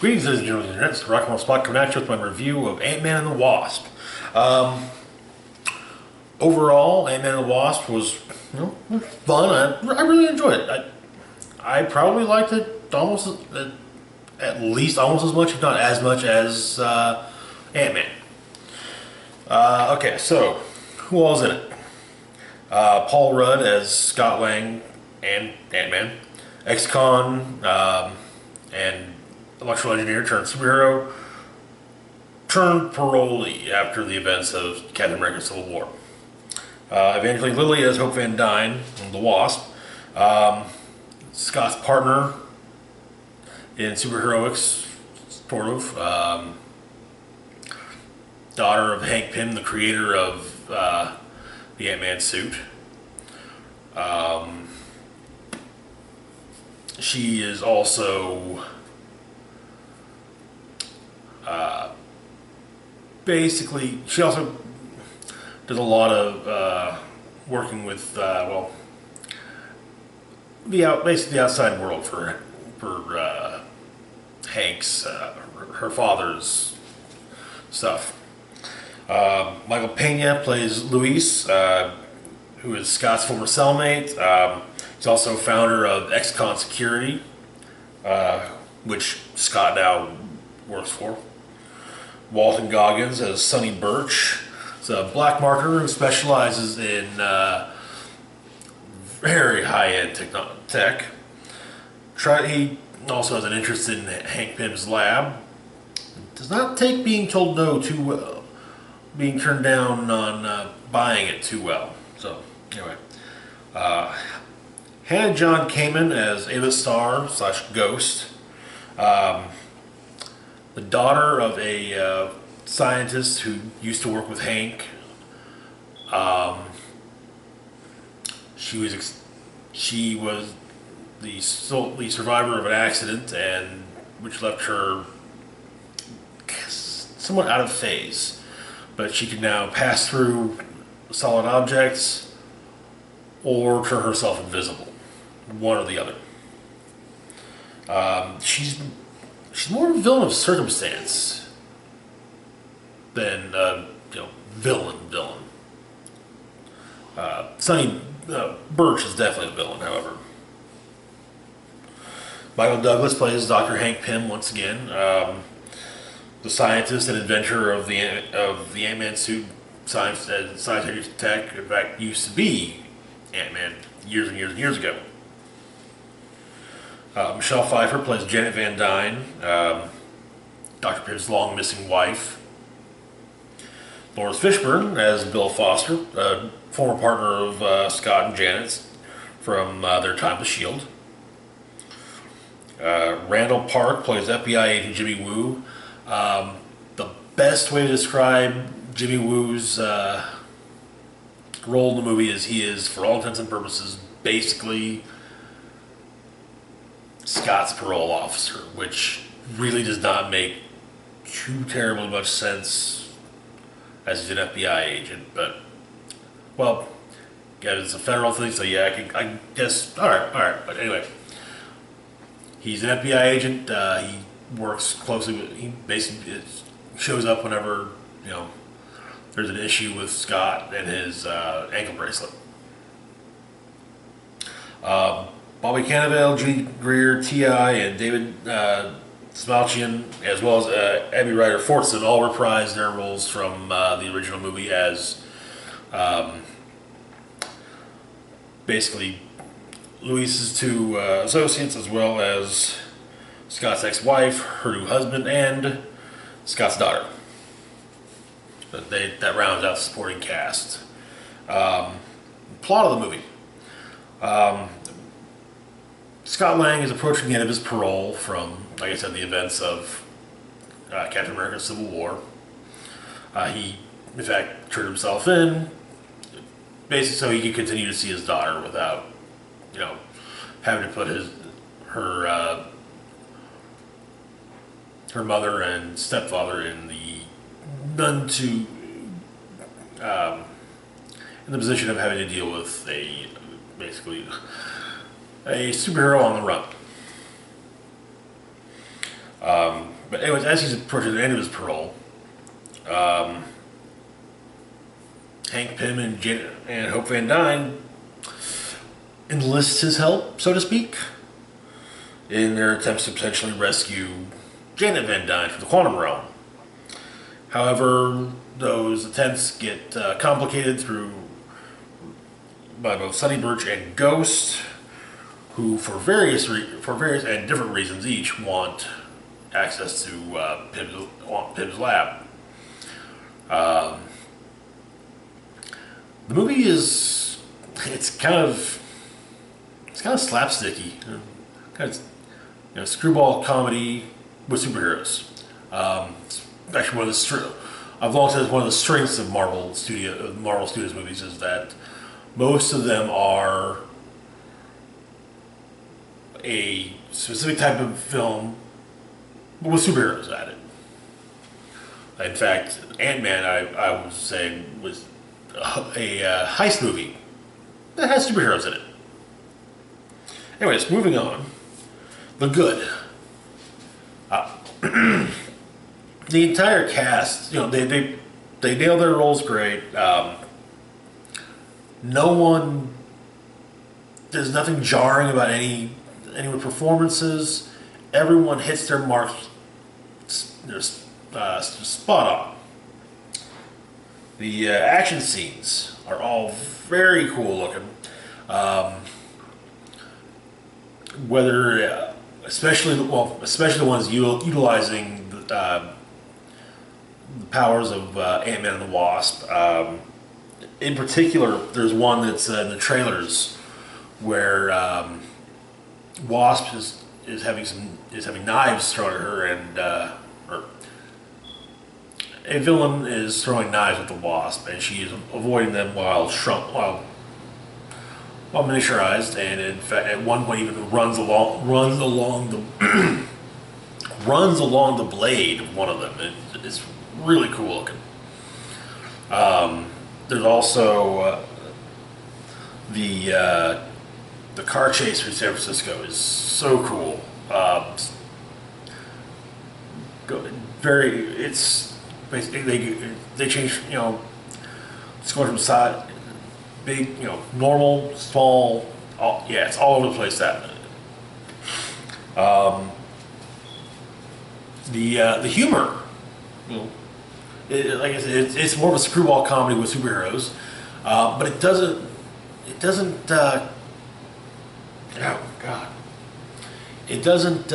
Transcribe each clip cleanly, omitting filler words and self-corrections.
Greetings, ladies and gentlemen. It's the Rock and Roll Spot coming at you with my review of Ant-Man and the Wasp. Um, Overall, Ant-Man and the Wasp was, fun. I really enjoyed it. I probably liked it almost, at least almost as much, if not as much as Ant-Man. Okay, so who all is in it? Paul Rudd as Scott Lang and Ant-Man, ex-con and electrical engineer turned superhero turned parolee after the events of Captain America: Civil War. Evangeline Lilly as Hope Van Dyne, the Wasp. Scott's partner in superheroics, sort of. Daughter of Hank Pym, the creator of the Ant-Man suit. She is also basically, she also does a lot of working with, basically the outside world for Hank's, her father's stuff. Michael Pena plays Luis, who is Scott's former cellmate. He's also founder of Ex-Con Security, which Scott now works for. Walton Goggins as Sonny Birch. He's a black marketer who specializes in very high-end tech. He also has an interest in Hank Pym's lab. Does not take being told no too well, being turned down on buying it too well. So, anyway. Hannah John Kamen as Ava Starr / Ghost. The daughter of a scientist who used to work with Hank. She was the survivor of an accident, and which left her somewhat out of phase. But she can now pass through solid objects or turn herself invisible, one or the other. She's more of a villain of circumstance than villain. Sonny Birch is definitely a villain, however. Michael Douglas plays Dr. Hank Pym once again, the scientist and inventor of the Ant-Man suit, scientific tech. In fact, used to be Ant-Man years and years and years ago. Michelle Pfeiffer plays Janet Van Dyne, Dr. Pym's long missing wife. Lawrence Fishburne as Bill Foster, a former partner of Scott and Janet's from their time with S.H.I.E.L.D. Randall Park plays FBI agent Jimmy Woo. The best way to describe Jimmy Woo's role in the movie is he is, for all intents and purposes, basically Scott's parole officer, which really does not make too terribly much sense as he's an FBI agent. But, well, yeah, it's a federal thing, so yeah, I guess, alright. But anyway, he's an FBI agent. He works closely with, he basically shows up whenever, there's an issue with Scott and his ankle bracelet. Bobby Cannavale, Judy Greer, T.I., and David Smalchian, as well as Abby Ryder Fortson, all reprised their roles from the original movie as basically Luis's two associates, as well as Scott's ex-wife, her new husband, and Scott's daughter. But that rounds out the supporting cast. Plot of the movie. Scott Lang is approaching the end of his parole from, like I said, the events of Captain America: Civil War. He, in fact, turned himself in, basically so he could continue to see his daughter without, having to put her mother and stepfather in the in the position of having to deal with a superhero on the run. But anyways, as he's approaching the end of his parole, Hank Pym and Hope Van Dyne enlist his help, so to speak, in their attempts to potentially rescue Janet Van Dyne from the quantum realm. However, those attempts get complicated by both Sonny Birch and Ghost, who, for various and different reasons each, want access to Pym's lab. The movie it's kind of slapsticky, kind of screwball comedy with superheroes. It's actually I've long said it's one of the strengths of Marvel Studios movies is that most of them are a specific type of film with superheroes at it. In fact, Ant-Man, I would say, was a heist movie that has superheroes in it. Anyways, moving on. The Good. The entire cast, they nail their roles great. There's nothing jarring about any performances. Everyone hits their mark. They're spot on. The action scenes are all very cool looking. Especially the ones utilizing the powers of Ant-Man and the Wasp. In particular, there's one that's in the trailers where Wasp is having knives thrown at her, and a villain is throwing knives at the Wasp, and she is avoiding them while miniaturized, and in fact, at one point even runs along the blade of one of them. It's really cool looking. There's also the car chase through San Francisco is so cool. It's basically they change, it's going from side, big, normal, small, it's all over the place that the humor, like I said, it's more of a screwball comedy with superheroes, but it doesn't oh god, it doesn't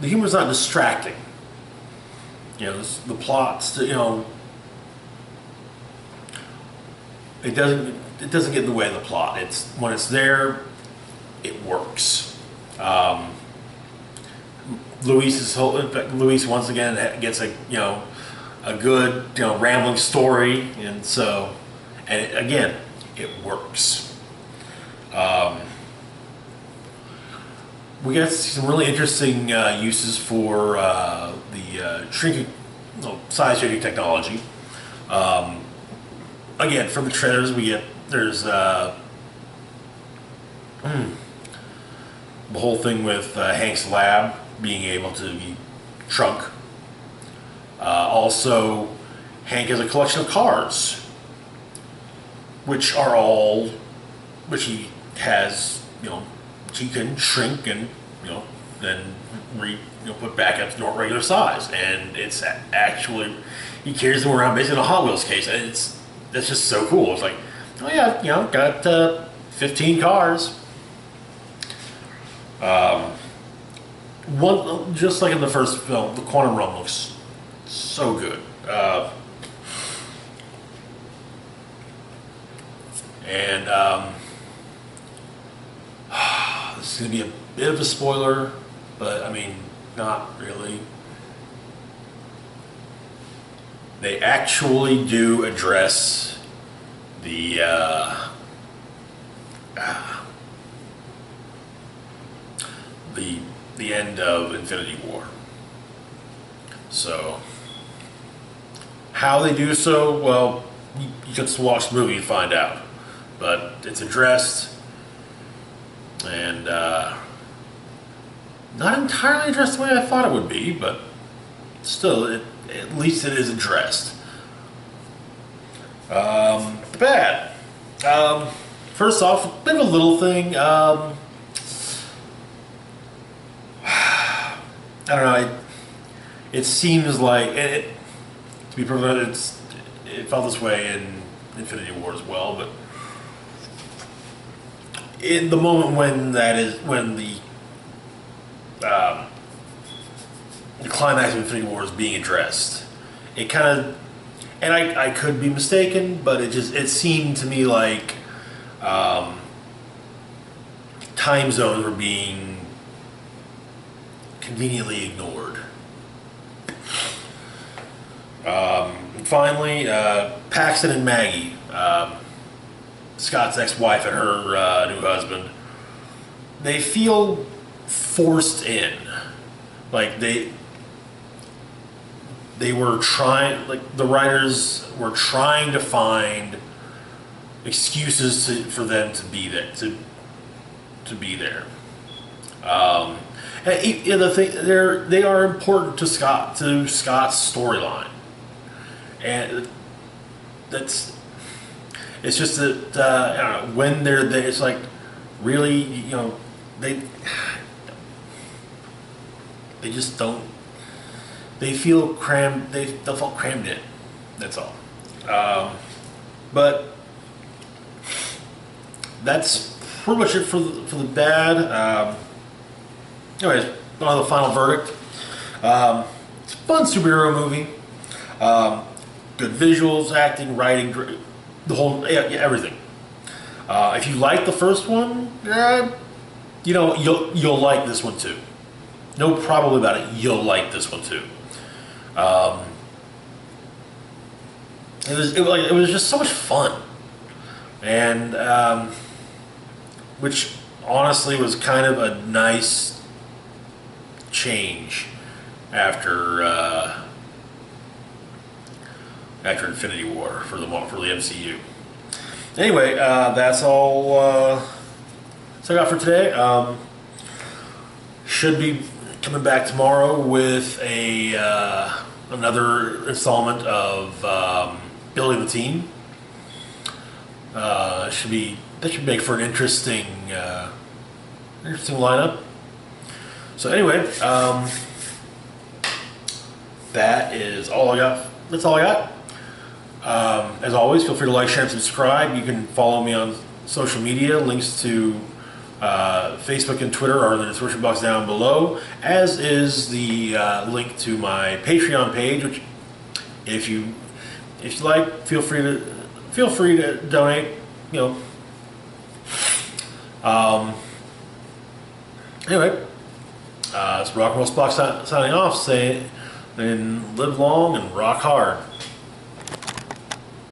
the humor's not distracting. The plots, it doesn't get in the way of the plot. When it's there, it works. Luis once again gets a good rambling story, and again, it works. We got some really interesting uses for the size changing technology. Again, from the trailers, there's the whole thing with Hank's lab being able to be shrunk. Also, Hank has a collection of cars, which he has, he can shrink and then put back up to regular size, and it's actually, he carries them around basically in a Hot Wheels case, and that's just so cool. It's like, oh yeah, got 15 cars. Just like in the first film, the quantum realm looks so good. This is going to be a bit of a spoiler, but I mean, not really. They actually do address the end of Infinity War. So, how they do so, well, you just watch the movie and find out. But it's addressed. and not entirely addressed the way I thought it would be, but still, at least it is addressed. The bad. First off, a bit of a little thing. I don't know. It seems like to be perfect, it felt this way in Infinity War as well. But in the moment when the climax of Infinity War is being addressed, it kind of, and I could be mistaken, but it seemed to me like time zones were being conveniently ignored. And finally, Paxton and Maggie, Scott's ex-wife and her new husband, they feel forced in. Like they were trying, like the writers were trying to find excuses for them to be there, to be there. And the thing, they are important to Scott's storyline, and it's just that I don't know, when they're there, it's like really, they just don't. They feel crammed. They feel crammed in. That's all. But that's pretty much it for the bad. Anyways, on to the final verdict. It's a fun superhero movie. Good visuals, acting, writing, the whole, everything. If you like the first one, you'll like this one too. No problem about it. You'll like this one too. It was just so much fun, and which honestly was kind of a nice change after Infinity War for the MCU. Anyway, that's all I got for today. Should be coming back tomorrow with another installment of Building the Team. That should make for an interesting lineup. So anyway, that is all I got. That's all I got. As always, feel free to like, share, and subscribe. You can follow me on social media. Links to Facebook and Twitter are in the description box down below, as is the link to my Patreon page, which if you like, feel free to donate. Anyway, it's Rock and Roll Spock signing off, saying, and live long and rock hard.